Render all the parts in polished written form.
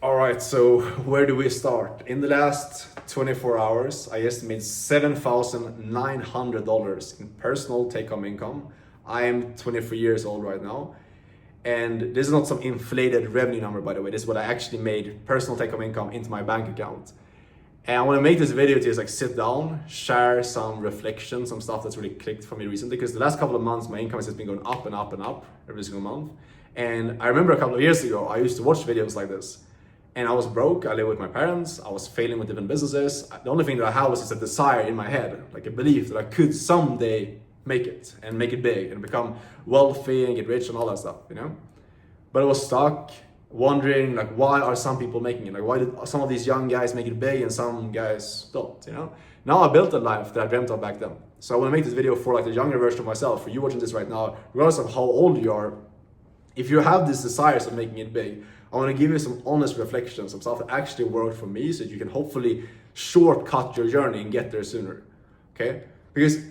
All right, so where do we start? In the last 24 hours, I estimate $7,900 in personal take-home income. I am 23 years old right now. And this is not some inflated revenue number, by the way. This is what I actually made personal take-home income into my bank account. And I want to make this video to just like sit down, share some reflections, some stuff that's really clicked for me recently. Because the last couple of months, my income has just been going up and up and up every single month. And I remember a couple of years ago, I used to watch videos like this. And I was broke, I lived with my parents, I was failing with different businesses. The only thing that I had was just a desire in my head, like a belief that I could someday make it and make it big and become wealthy and get rich and all that stuff, you know? But I was stuck wondering, like, why are some people making it? Like, why did some of these young guys make it big and some guys don't, you know? Now I built a life that I dreamt of back then. So I want to make this video for like the younger version of myself, for you watching this right now, regardless of how old you are. If you have these desires of making it big, I want to give you some honest reflections, some stuff that actually worked for me so that you can hopefully shortcut your journey and get there sooner, okay? Because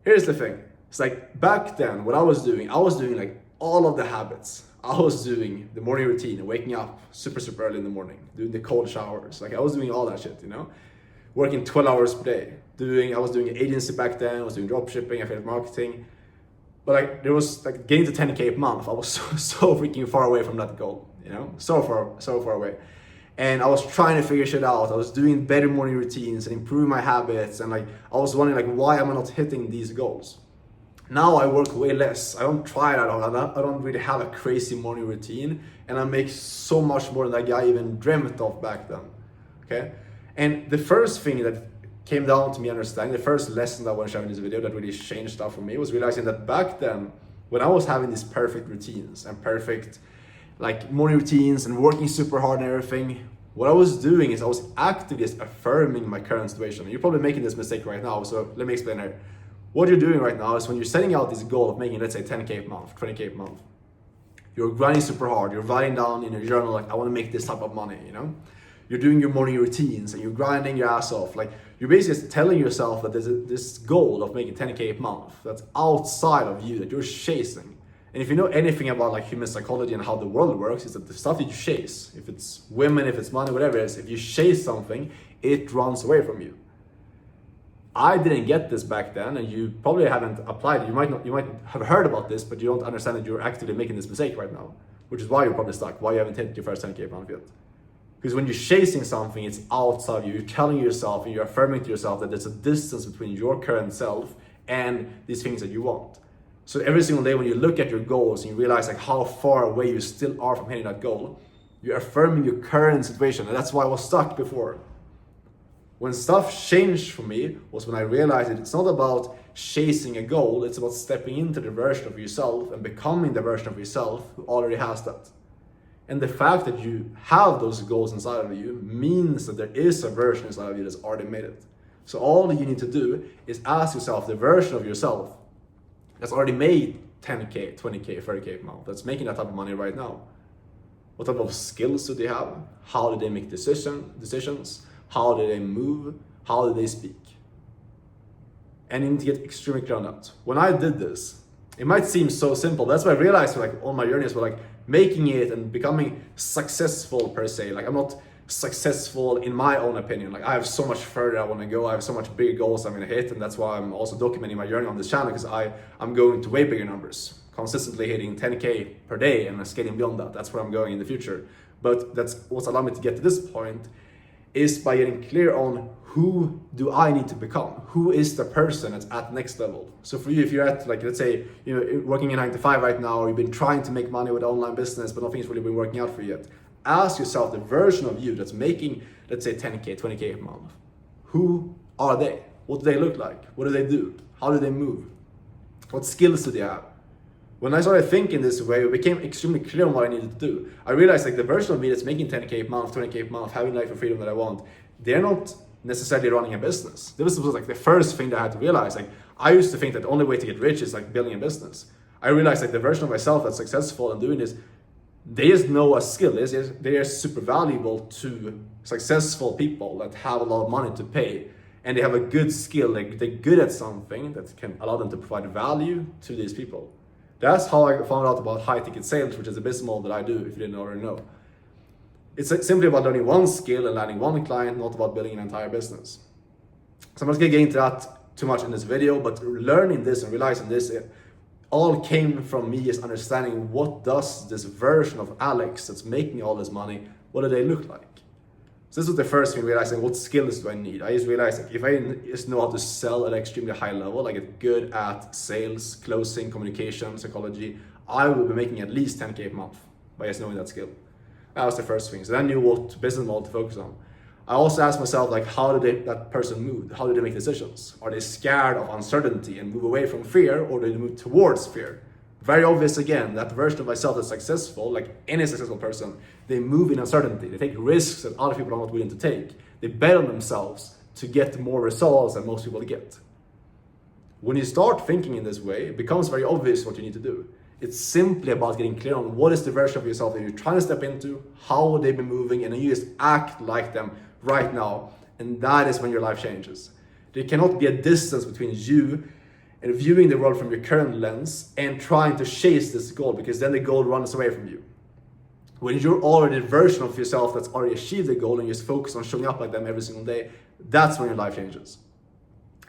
here's the thing. It's like back then, what I was doing like all of the habits. I was doing the morning routine, waking up super early in the morning, doing the cold showers. Like I was doing all that shit, you know? Working 12 hours per day. I was doing agency back then, I was doing drop shipping, affiliate marketing. But like there was like getting to 10K a month, I was so freaking far away from that goal, you know, so far away. And I was trying to figure shit out. I was doing better morning routines and improving my habits. And like, I was wondering like, why am I not hitting these goals? Now I work way less. I don't try that hard. I don't really have a crazy morning routine. And I make so much more than that guy even dreamt of back then, okay? And the first thing that came down to me understanding, the first lesson that I want to share in this video that really changed stuff for me was realizing that back then, when I was having these perfect routines and perfect like morning routines and working super hard and everything, what I was doing is I was actively just affirming my current situation. You're probably making this mistake right now, so let me explain here. What you're doing right now is when you're setting out this goal of making, let's say 10K a month, 20K a month, you're grinding super hard, you're writing down in your journal, like, I want to make this type of money, you know? You're doing your morning routines and you're grinding your ass off. Like you're basically just telling yourself that there's this goal of making 10K a month that's outside of you, that you're chasing. And if you know anything about like human psychology and how the world works, is that the stuff that you chase, if it's women, if it's money, whatever it is, if you chase something, it runs away from you. I didn't get this back then, and you probably haven't applied it. You might have heard about this, but you don't understand that you're actively making this mistake right now, which is why you're probably stuck, why you haven't hit your first 10K a month yet. Because when you're chasing something, it's outside of you. You're telling yourself and you're affirming to yourself that there's a distance between your current self and these things that you want. So every single day when you look at your goals and you realize like how far away you still are from hitting that goal, you're affirming your current situation. And that's why I was stuck before. When stuff changed for me was when I realized that it's not about chasing a goal, it's about stepping into the version of yourself and becoming the version of yourself who already has that. And the fact that you have those goals inside of you means that there is a version inside of you that's already made it. So all you need to do is ask yourself the version of yourself that's already made 10K, 20K, 30K a month, that's making that type of money right now. What type of skills do they have? How do they make decisions? How do they move? How do they speak? And you need to get extremely clear on that. When I did this, it might seem so simple. That's what I realized like on my journeys, but like making it and becoming successful per se. Like I'm not successful in my own opinion. Like I have so much further I want to go. I have so much bigger goals I'm going to hit. And that's why I'm also documenting my journey on this channel, because I'm going to way bigger numbers, consistently hitting 10K per day and skating beyond that. That's where I'm going in the future. But that's what's allowed me to get to this point is by getting clear on who do I need to become? Who is the person that's at next level? So for you, if you're at like, let's say, you know, working in 9 to 5 right now, or you've been trying to make money with online business, but nothing's really been working out for you yet. Ask yourself the version of you that's making, let's say 10K, 20K a month. Who are they? What do they look like? What do they do? How do they move? What skills do they have? When I started thinking this way, it became extremely clear on what I needed to do. I realized like the version of me that's making 10K a month, 20K a month, having life of freedom that I want, they're not necessarily running a business. This was like the first thing that I had to realize. Like I used to think that the only way to get rich is like building a business. I realized like the version of myself that's successful and doing this, they just know a skill. They are super valuable to successful people that have a lot of money to pay, and they have a good skill. Like they're good at something that can allow them to provide value to these people. That's how I found out about high ticket sales, which is a business model that I do, if you didn't already know. It's simply about learning one skill and landing one client, not about building an entire business. So I'm not gonna get into that too much in this video, but learning this and realizing this, it all came from me is understanding what does this version of Alex that's making all this money, what do they look like? So this was the first thing, realizing what skills do I need. I just realized like, if I just know how to sell at an extremely high level, I get good at sales, closing, communication, psychology, I will be making at least 10K a month by just knowing that skill. That was the first thing. So then I knew what business model to focus on. I also asked myself, like, how did that person move? How do they make decisions? Are they scared of uncertainty and move away from fear, or do they move towards fear? Very obvious again, that version of myself that's successful, like any successful person, they move in uncertainty. They take risks that other people are not willing to take. They bet on themselves to get more results than most people get. When you start thinking in this way, it becomes very obvious what you need to do. It's simply about getting clear on what is the version of yourself that you're trying to step into, how will they be moving, and then you just act like them right now. And that is when your life changes. There cannot be a distance between you and viewing the world from your current lens and trying to chase this goal, because then the goal runs away from you. When you're already a version of yourself that's already achieved the goal and you just focus on showing up like them every single day, that's when your life changes.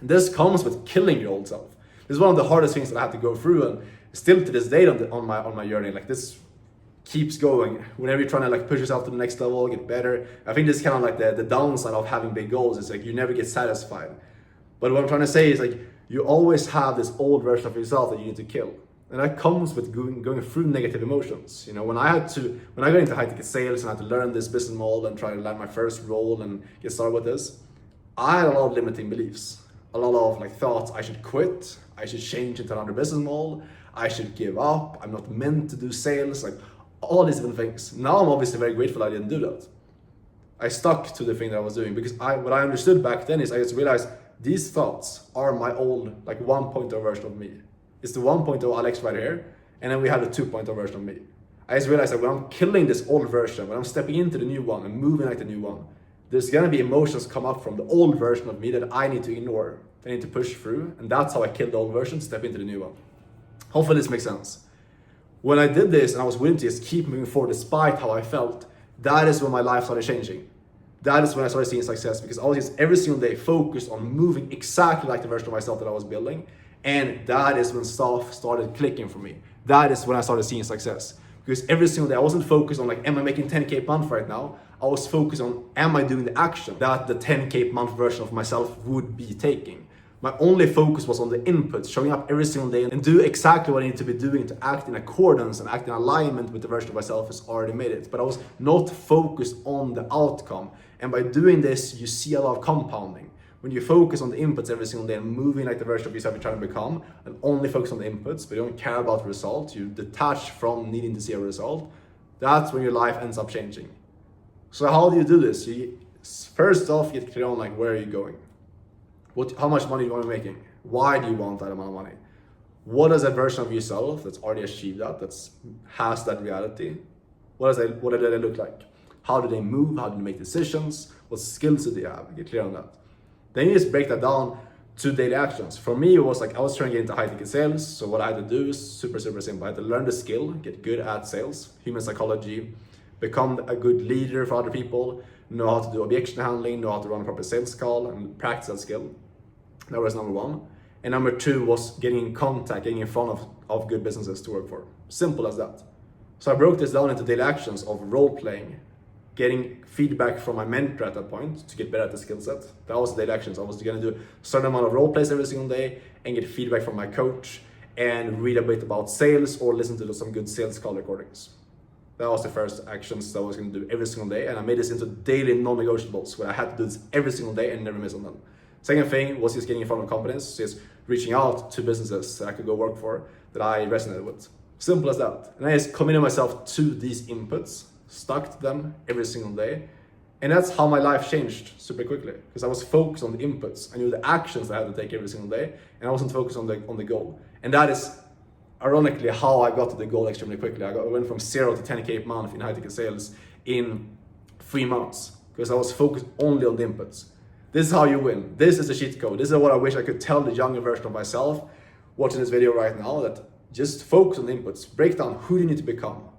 This comes with killing your old self. This is one of the hardest things that I had to go through, and still to this day on my journey, like this keeps going. Whenever you're trying to like push yourself to the next level, get better. I think this is kind of like the downside of having big goals. It's like you never get satisfied. But what I'm trying to say is like you always have this old version of yourself that you need to kill. And that comes with going through negative emotions. You know, when I got into high ticket sales and I had to learn this business model and try to land my first role and get started with this, I had a lot of limiting beliefs. A lot of like thoughts, I should quit, I should change into another business model, I should give up, I'm not meant to do sales, like all these different things. Now I'm obviously very grateful I didn't do that. I stuck to the thing that I was doing, because what I understood back then is I just realized these thoughts are my old like 1.0 version of me. It's the 1.0 Alex right here, and then we have the 2.0 version of me. I just realized that when I'm killing this old version, when I'm stepping into the new one and moving like the new one, there's gonna be emotions come up from the old version of me that I need to ignore, I need to push through, and that's how I kill the old version, step into the new one. Hopefully this makes sense. When I did this and I was willing to just keep moving forward despite how I felt, that is when my life started changing. That is when I started seeing success, because I was just every single day focused on moving exactly like the version of myself that I was building. And that is when stuff started clicking for me. That is when I started seeing success. Because every single day I wasn't focused on like, am I making 10K a month right now? I was focused on, am I doing the action that the 10K a month version of myself would be taking? My only focus was on the inputs, showing up every single day and do exactly what I need to be doing to act in accordance and act in alignment with the version of myself who's already made it. But I was not focused on the outcome. And by doing this, you see a lot of compounding. When you focus on the inputs every single day and moving like the version of yourself you're trying to become, and only focus on the inputs, but you don't care about the result, you detach from needing to see a result, that's when your life ends up changing. So how do you do this? First off, get clear on like, where are you going? How much money do you want to be making? Why do you want that amount of money? What is that version of yourself that's already achieved that, has that reality? What do they look like? How do they move? How do they make decisions? What skills do they have? Get clear on that. Then you just break that down to daily actions. For me, it was like I was trying to get into high ticket sales. So what I had to do is super simple. I had to learn the skill, get good at sales, human psychology, become a good leader for other people, know how to do objection handling, know how to run a proper sales call, and practice that skill. That was number one. And number two was getting in contact, getting in front of good businesses to work for. Simple as that. So I broke this down into daily actions of role playing, getting feedback from my mentor at that point to get better at the skill set. That was the daily actions. I was going to do a certain amount of role plays every single day and get feedback from my coach and read a bit about sales or listen to some good sales call recordings. That was the first actions that I was going to do every single day, and I made this into daily non-negotiables where I had to do this every single day and never miss on them. Second thing was just getting in front of companies, just reaching out to businesses that I could go work for that I resonated with. Simple as that. And I just committed myself to these inputs, stuck to them every single day, and that's how my life changed super quickly, because I was focused on the inputs. I knew the actions that I had to take every single day, and I wasn't focused on the goal. And that is ironically how I got to the goal extremely quickly. I went from 0 to 10K a month in high ticket sales in 3 months, because I was focused only on the inputs. This is how you win. This is the cheat code. This is what I wish I could tell the younger version of myself watching this video right now, that just focus on the inputs. Break down who you need to become.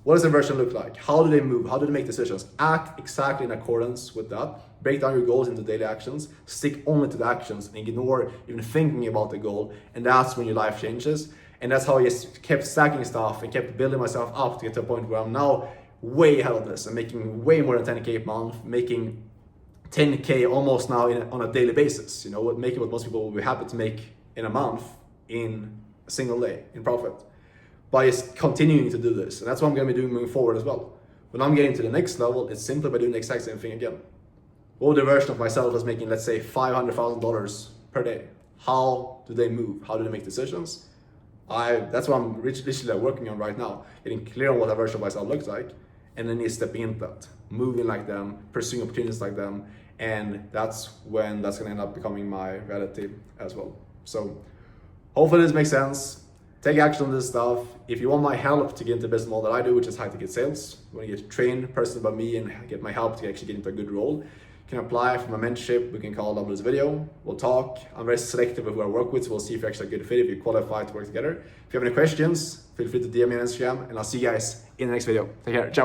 What does inversion look like? How do they move? How do they make decisions? Act exactly in accordance with that. Break down your goals into daily actions. Stick only to the actions and ignore even thinking about the goal. And that's when your life changes. And that's how I just kept stacking stuff and kept building myself up to get to a point where I'm now way ahead of this. I'm making way more than 10K a month, making 10K almost now on a daily basis. You know, making what most people will be happy to make in a month in a single day in profit, by just continuing to do this. And that's what I'm going to be doing moving forward as well. When I'm getting to the next level, it's simply by doing the exact same thing again. What would the version of myself was making, let's say, $500,000 per day? How do they move? How do they make decisions? That's what I'm literally working on right now, getting clear on what a version of myself looks like, and then stepping into that, moving like them, pursuing opportunities like them, and that's when that's going to end up becoming my reality as well. So hopefully this makes sense. Take action on this stuff. If you want my help to get into the business model that I do, which is high ticket sales, you want to get trained personally by me and get my help to actually get into a good role, you can apply for my mentorship. We can call down this video. We'll talk. I'm very selective of who I work with, so we'll see if you're actually a good fit, if you qualify to work together. If you have any questions, feel free to DM me on Instagram, and I'll see you guys in the next video. Take care. Ciao.